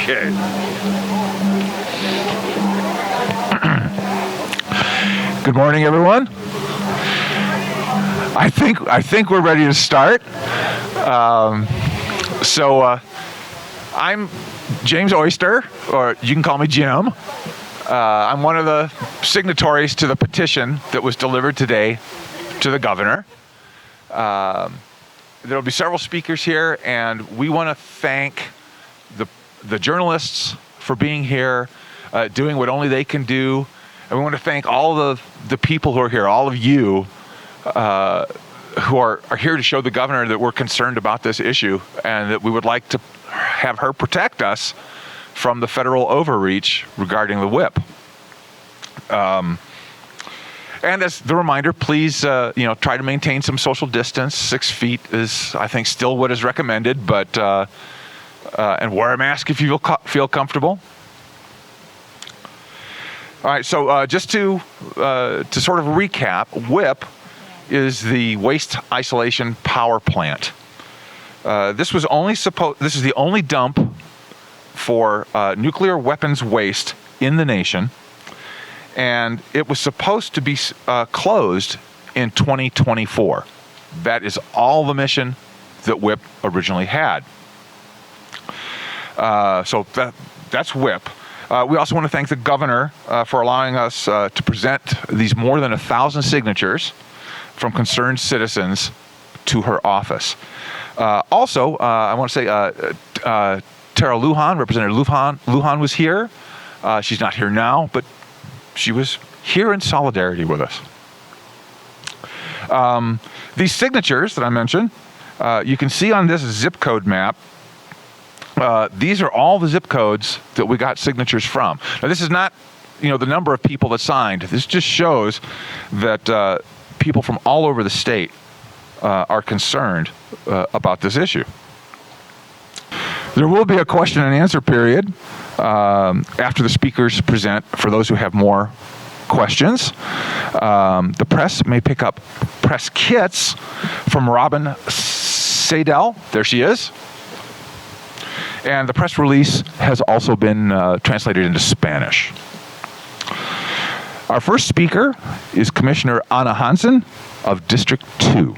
Okay. Good morning, everyone. I think we're ready to start. I'm James Oyster, or you can call me Jim. I'm one of the signatories to the petition that was delivered today to the governor. There'll be several speakers here, and we want to thank the journalists for being here, doing what only they can do. And we want to thank all the people who are here, all of you who are here to show the governor that we're concerned about this issue and that we would like to have her protect us from the federal overreach regarding the WIPP. And as the reminder, please, try to maintain some social distance. 6 feet is, I think, still what is recommended, but and wear a mask if you feel comfortable. All right, so just to sort of recap, WIPP is the Waste Isolation Power Plant. This is the only dump for nuclear weapons waste in the nation, and it was supposed to be closed in 2024. That is all the mission that WIPP originally had. So that's WIPP. We also want to thank the governor for allowing us to present these more than 1,000 signatures from concerned citizens to her office. Also, I want to say Tara Lujan, Representative Lujan was here. She's not here now, but she was here in solidarity with us. These signatures that I mentioned, you can see on this zip code map. These are all the zip codes that we got signatures from. Now, this is not, the number of people that signed. This just shows that people from all over the state are concerned about this issue. There will be a question and answer period after the speakers present for those who have more questions. The press may pick up press kits from Robin Sadel. There she is. And the press release has also been translated into Spanish. Our first speaker is Commissioner Anna Hansen of District 2.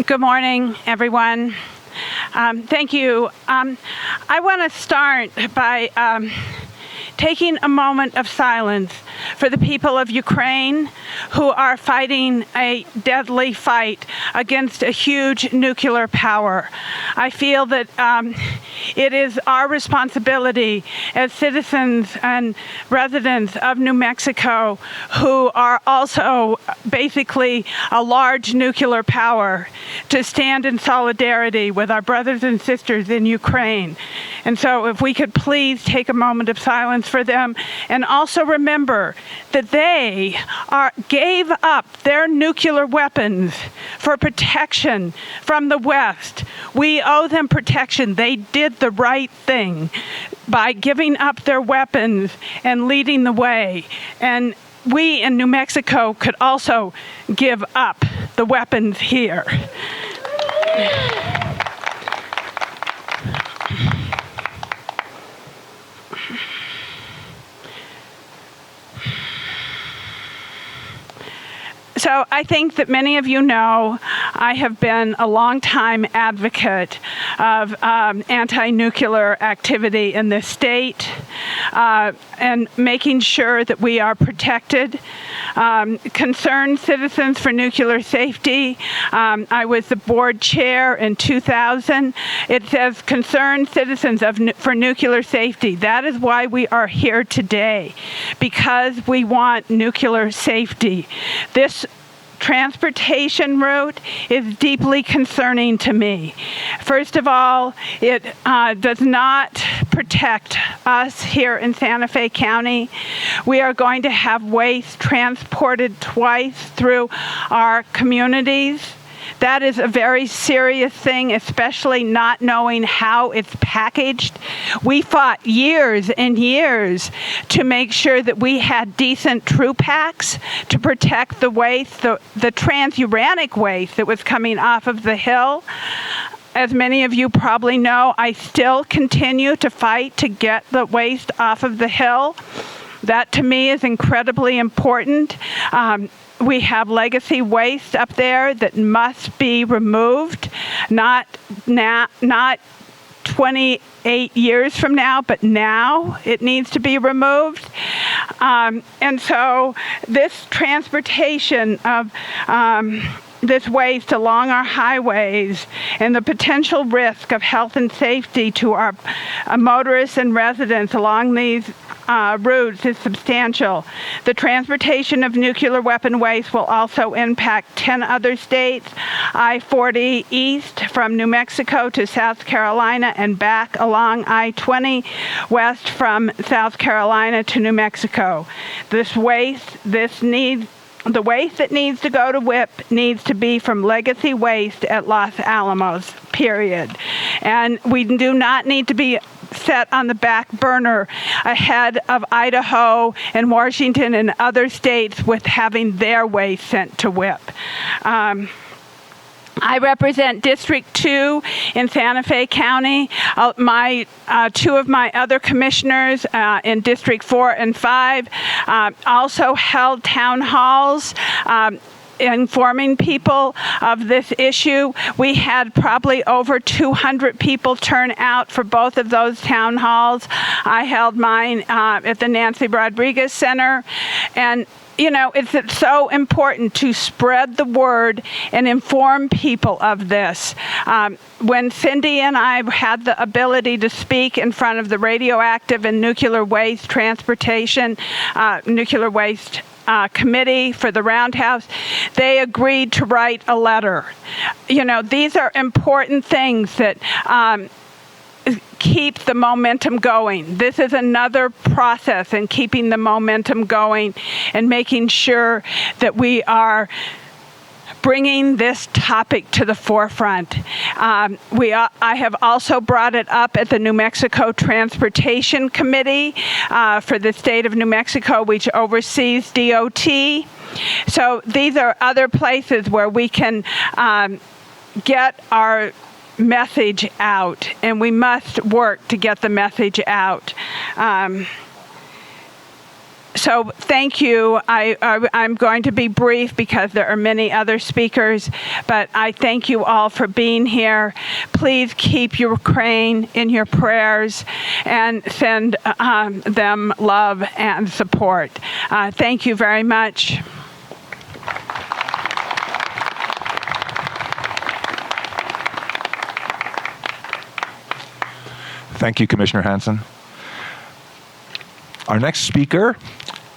Good morning, everyone. Thank you. I want to start by taking a moment of silence for the people of Ukraine who are fighting a deadly fight against a huge nuclear power. I feel that it is our responsibility as citizens and residents of New Mexico who are also basically a large nuclear power to stand in solidarity with our brothers and sisters in Ukraine. And so if we could please take a moment of silence for them, and also remember that they gave up their nuclear weapons for protection from the West. We owe them protection. They did the right thing by giving up their weapons and leading the way. And we in New Mexico could also give up the weapons here. So I think that many of you know I have been a longtime advocate of anti-nuclear activity in this state and making sure that we are protected. Concerned Citizens for Nuclear Safety. I was the board chair in 2000. It says Concerned Citizens for Nuclear Safety. That is why we are here today, because we want nuclear safety. This transportation route is deeply concerning to me. First of all, it does not protect us here in Santa Fe County. We are going to have waste transported twice through our communities. That is a very serious thing, especially not knowing how it's packaged. We fought years and years to make sure that we had decent true packs to protect the waste, the transuranic waste that was coming off of the Hill. As many of you probably know, I still continue to fight to get the waste off of the Hill. That to me is incredibly important. We have legacy waste up there that must be removed, not 28 years from now, but now it needs to be removed. And so this transportation of this waste along our highways and the potential risk of health and safety to our motorists and residents along these routes is substantial. The transportation of nuclear weapon waste will also impact 10 other states, I-40 east from New Mexico to South Carolina and back along I-20 west from South Carolina to New Mexico. The waste that needs to go to WIPP needs to be from legacy waste at Los Alamos, period. And we do not need to be set on the back burner ahead of Idaho and Washington and other states with having their waste sent to WIPP. I represent District 2 in Santa Fe County. Two of my other commissioners in District 4 and 5 also held town halls informing people of this issue. We had probably over 200 people turn out for both of those town halls. I held mine at the Nancy Rodriguez Center. And you know, it's so important to spread the word and inform people of this. When Cindy and I had the ability to speak in front of the radioactive and nuclear waste transportation, nuclear waste committee for the Roundhouse, they agreed to write a letter. You know, these are important things that keep the momentum going. This is another process in keeping the momentum going and making sure that we are bringing this topic to the forefront. I have also brought it up at the New Mexico Transportation Committee for the state of New Mexico, which oversees DOT. So these are other places where we can get our message out, and we must work to get the message out. So thank you. I'm going to be brief because there are many other speakers, but I thank you all for being here. Please keep Ukraine in your prayers and send them love and support. Thank you very much. Thank you, Commissioner Hansen. Our next speaker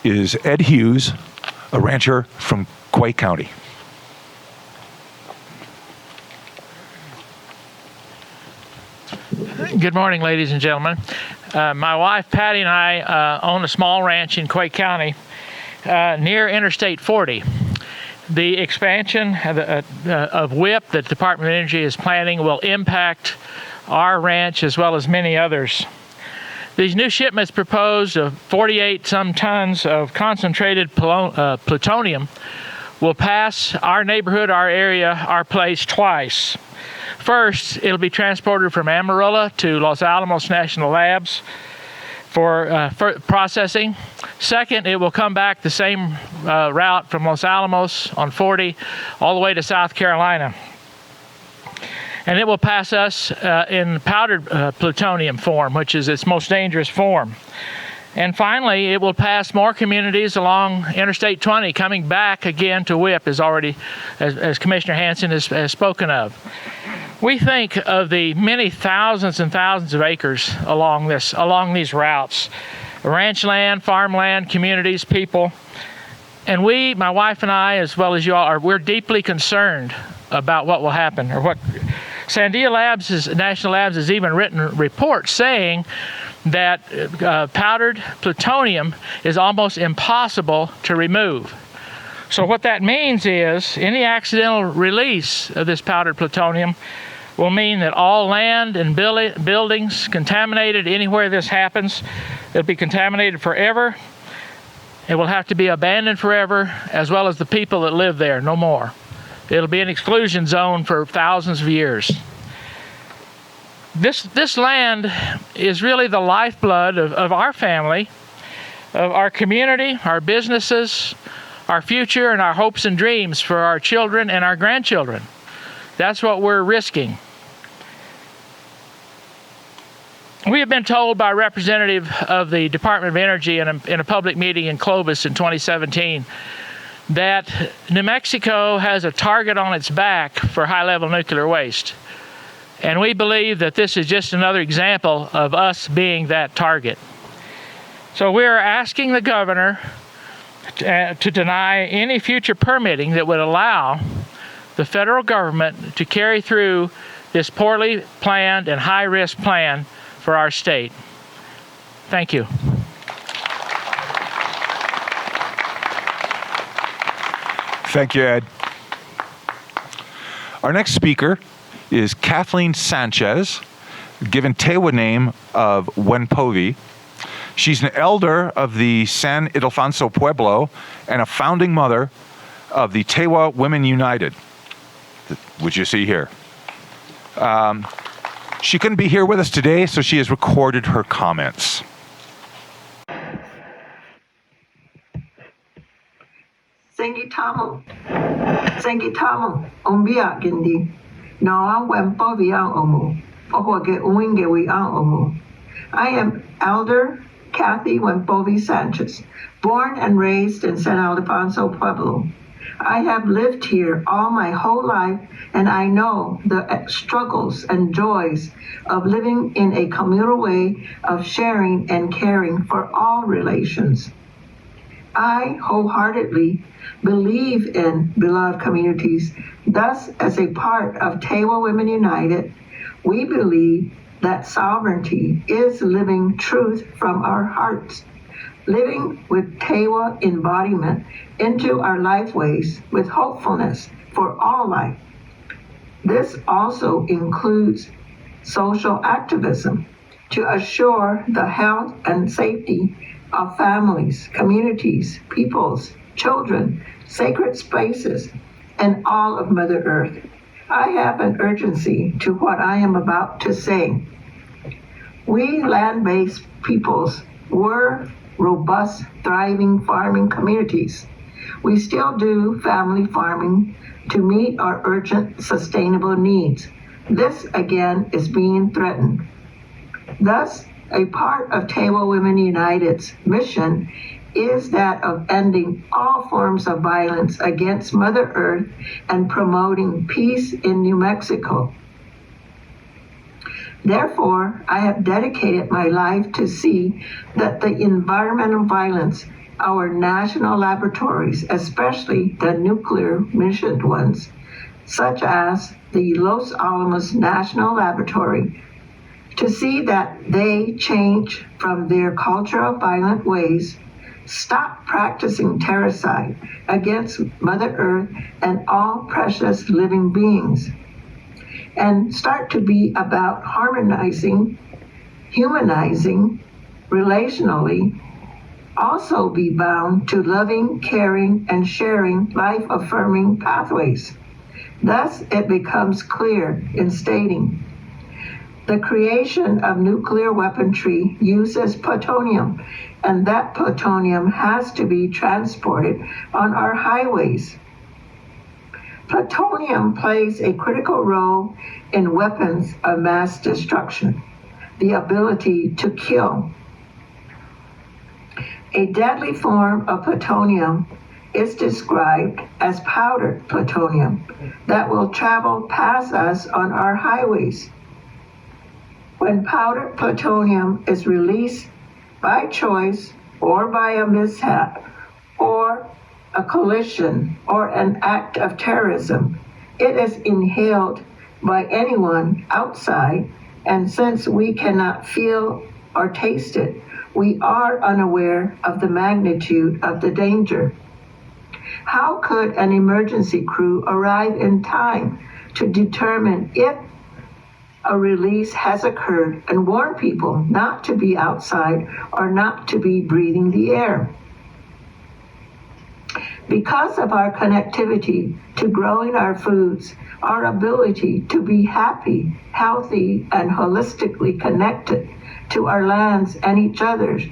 is Ed Hughes, a rancher from Quay County. Good morning, ladies and gentlemen. My wife, Patty, and I own a small ranch in Quay County near Interstate 40. The expansion of WIPP that the Department of Energy is planning will impact our ranch as well as many others. These new shipments proposed of 48 some tons of concentrated plutonium will pass our neighborhood, our area, our place twice. First, it'll be transported from Amarillo to Los Alamos National Labs for processing. Second, it will come back the same route from Los Alamos on 40 all the way to South Carolina. And it will pass us in powdered plutonium form, which is its most dangerous form. And finally, it will pass more communities along Interstate 20, coming back again to WIPP, as Commissioner Hansen has spoken of. We think of the many thousands and thousands of acres along these routes, ranch land, farmland, communities, people. And we, my wife and I, as well as you all, we're deeply concerned about what will happen, or what Sandia National Labs has even written reports saying that powdered plutonium is almost impossible to remove. So what that means is any accidental release of this powdered plutonium will mean that all land and buildings contaminated anywhere this happens, it'll be contaminated forever. It will have to be abandoned forever, as well as the people that live there, no more. It'll be an exclusion zone for thousands of years. This land is really the lifeblood of our family, of our community, our businesses, our future, and our hopes and dreams for our children and our grandchildren. That's what we're risking. We have been told by a representative of the Department of Energy in a public meeting in Clovis in 2017 that New Mexico has a target on its back for high-level nuclear waste. And we believe that this is just another example of us being that target. So we are asking the governor to deny any future permitting that would allow the federal government to carry through this poorly planned and high-risk plan for our state. Thank you. Thank you, Ed. Our next speaker is Kathleen Sanchez, given Tewa name of Wenpovi. She's an elder of the San Ildefonso Pueblo and a founding mother of the Tewa Women United, which you see here. She couldn't be here with us today, so she has recorded her comments. Sengitamu, umbia gindi, noa wempovi ang omu, ohoge uingewi ang omu. I am Elder Kathy Wenpovi Sanchez, born and raised in San Ildefonso Pueblo. I have lived here all my whole life, and I know the struggles and joys of living in a communal way of sharing and caring for all relations. I wholeheartedly believe in beloved communities. Thus, as a part of Tewa Women United, we believe that sovereignty is living truth from our hearts, living with Tewa embodiment into our lifeways with hopefulness for all life. This also includes social activism to assure the health and safety of families, communities, peoples, children, sacred spaces, and all of Mother Earth. I have an urgency to what I am about to say. We land-based peoples were robust, thriving farming communities. We still do family farming to meet our urgent sustainable needs. This again is being threatened. Thus, a part of Tewa Women United's mission is that of ending all forms of violence against Mother Earth and promoting peace in New Mexico. Therefore, I have dedicated my life to see that the environmental violence our national laboratories, especially the nuclear missioned ones, such as the Los Alamos National Laboratory, to see that they change from their culture of violent ways, stop practicing terroricide against Mother Earth and all precious living beings, and start to be about harmonizing, humanizing, relationally, also be bound to loving, caring, and sharing life-affirming pathways. Thus, it becomes clear in stating the creation of nuclear weaponry uses plutonium, and that plutonium has to be transported on our highways. Plutonium plays a critical role in weapons of mass destruction, the ability to kill. A deadly form of plutonium is described as powdered plutonium that will travel past us on our highways. When powdered plutonium is released by choice or by a mishap or a collision or an act of terrorism, it is inhaled by anyone outside, and since we cannot feel or taste it, we are unaware of the magnitude of the danger. How could an emergency crew arrive in time to determine if a release has occurred and warn people not to be outside or not to be breathing the air? Because of our connectivity to growing our foods, our ability to be happy, healthy, and holistically connected to our lands and each other's,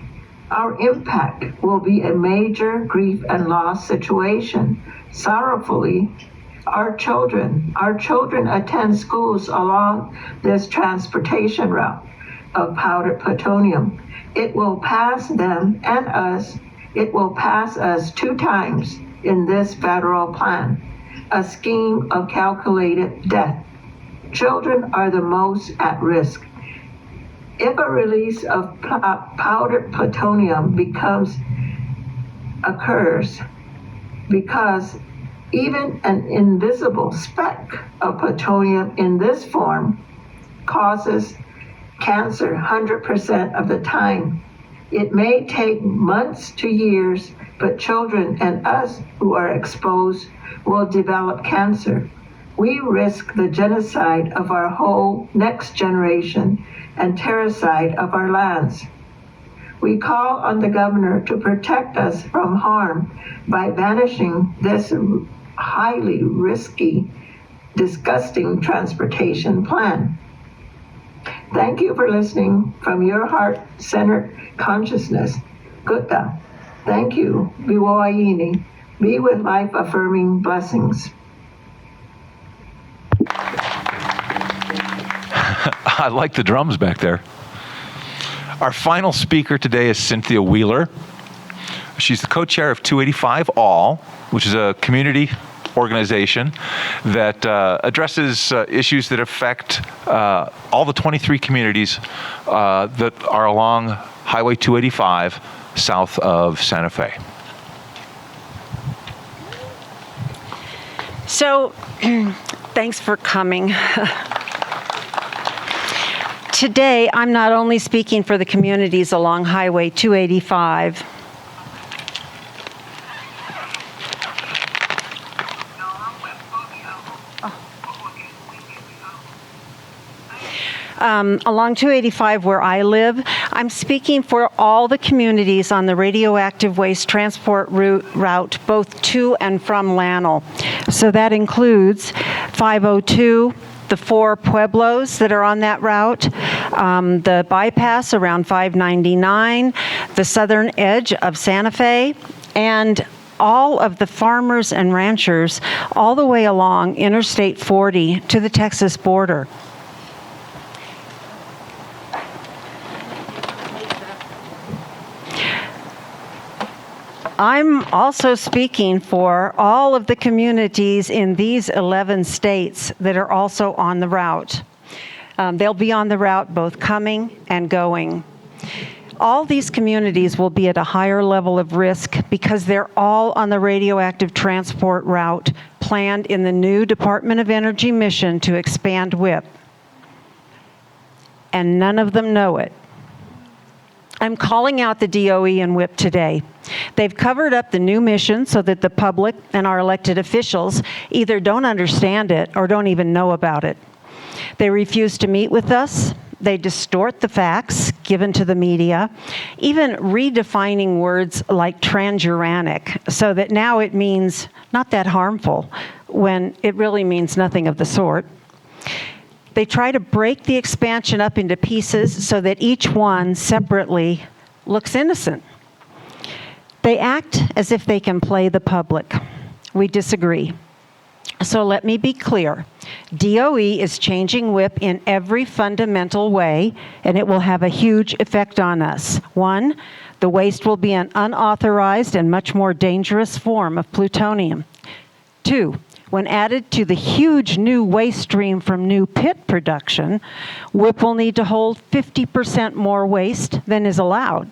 our impact will be a major grief and loss situation. Sorrowfully, our children attend schools along this transportation route of powdered plutonium. It will pass them and us. It will pass us 2 times in this federal plan, a scheme of calculated death. Children are the most at risk. If a release of powdered plutonium occurs, because even an invisible speck of plutonium in this form causes cancer 100% of the time. It may take months to years, but children and us who are exposed will develop cancer. We risk the genocide of our whole next generation and terroricide of our lands. We call on the governor to protect us from harm by banishing this highly risky, disgusting transportation plan. Thank you for listening from your heart-centered consciousness. Gutta. Thank you. Biwoayini. Be with life-affirming blessings. I like the drums back there. Our final speaker today is Cynthia Wheeler. She's the co-chair of 285 All, which is a community organization that addresses issues that affect all the 23 communities that are along Highway 285 south of Santa Fe. So, thanks for coming. Today, I'm not only speaking for the communities along Highway 285, along 285 where I live, I'm speaking for all the communities on the radioactive waste transport route, both to and from Lanel. So that includes 502, the 4 pueblos that are on that route, the bypass around 599, the southern edge of Santa Fe, and all of the farmers and ranchers all the way along Interstate 40 to the Texas border. I'm also speaking for all of the communities in these 11 states that are also on the route. They'll be on the route both coming and going. All these communities will be at a higher level of risk because they're all on the radioactive transport route planned in the new Department of Energy mission to expand WIPP. And none of them know it. I'm calling out the DOE and WIPP today. They've covered up the new mission so that the public and our elected officials either don't understand it or don't even know about it. They refuse to meet with us. They distort the facts given to the media, even redefining words like transuranic so that now it means not that harmful when it really means nothing of the sort. They try to break the expansion up into pieces so that each one separately looks innocent. They act as if they can play the public. We disagree. So let me be clear. DOE is changing WIPP in every fundamental way, and it will have a huge effect on us. 1, the waste will be an unauthorized and much more dangerous form of plutonium. 2, when added to the huge new waste stream from new pit production, WIPP will need to hold 50% more waste than is allowed.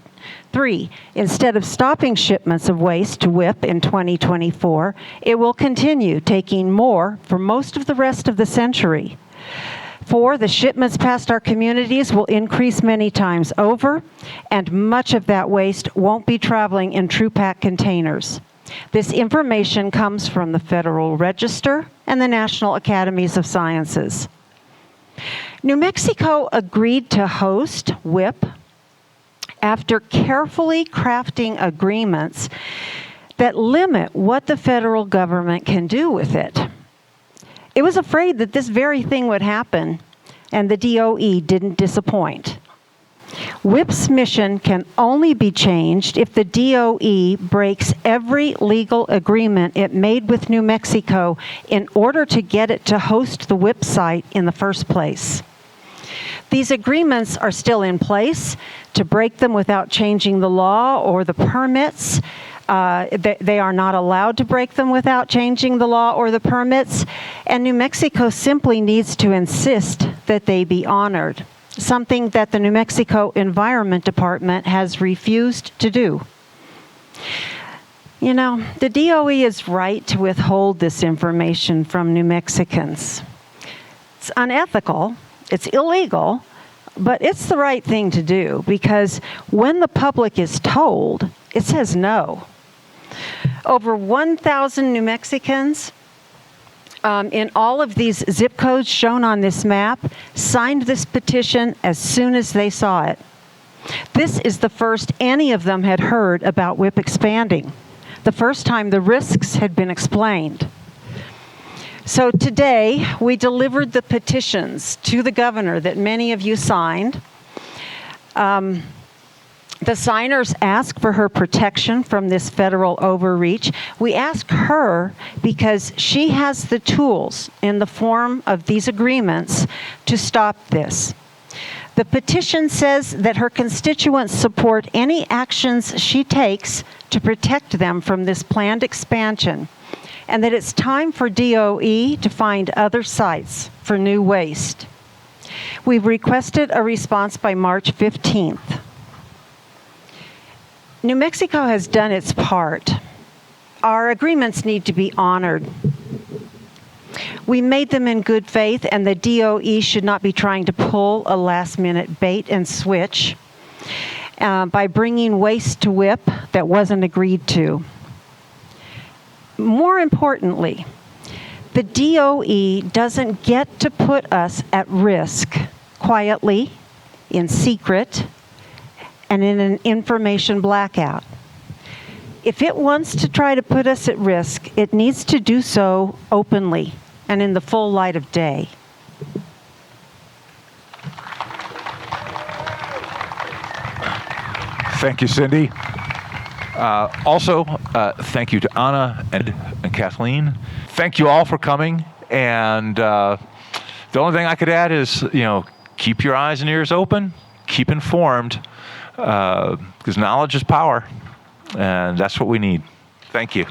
3, instead of stopping shipments of waste to WIPP in 2024, it will continue taking more for most of the rest of the century. 4, the shipments past our communities will increase many times over, and much of that waste won't be traveling in TruPack containers. This information comes from the Federal Register and the National Academies of Sciences. New Mexico agreed to host WIPP after carefully crafting agreements that limit what the federal government can do with it. It was afraid that this very thing would happen, and the DOE didn't disappoint. WIPP's mission can only be changed if the DOE breaks every legal agreement it made with New Mexico in order to get it to host the WIPP site in the first place. These agreements are still in place. To break them without changing the law or the permits, they are not allowed to break them without changing the law or the permits, and New Mexico simply needs to insist that they be honored, something that the New Mexico Environment Department has refused to do. You know, the DOE is right to withhold this information from New Mexicans. It's unethical, it's illegal, but it's the right thing to do because when the public is told, it says no. Over 1,000 New Mexicans in all of these zip codes shown on this map signed this petition as soon as they saw it. This is the first any of them had heard about WIPP expanding, the first time the risks had been explained. So today, we delivered the petitions to the governor that many of you signed. The signers ask for her protection from this federal overreach. We ask her because she has the tools in the form of these agreements to stop this. The petition says that her constituents support any actions she takes to protect them from this planned expansion, and that it's time for DOE to find other sites for new waste. We've requested a response by March 15th. New Mexico has done its part. Our agreements need to be honored. We made them in good faith, and the DOE should not be trying to pull a last-minute bait and switch by bringing waste to WIPP that wasn't agreed to. More importantly, the DOE doesn't get to put us at risk quietly, in secret, and in an information blackout. If it wants to try to put us at risk, it needs to do so openly and in the full light of day. Thank you, Cindy. Also, thank you to Anna and Kathleen. Thank you all for coming. And the only thing I could add is, keep your eyes and ears open, keep informed, because knowledge is power, and that's what we need. Thank you.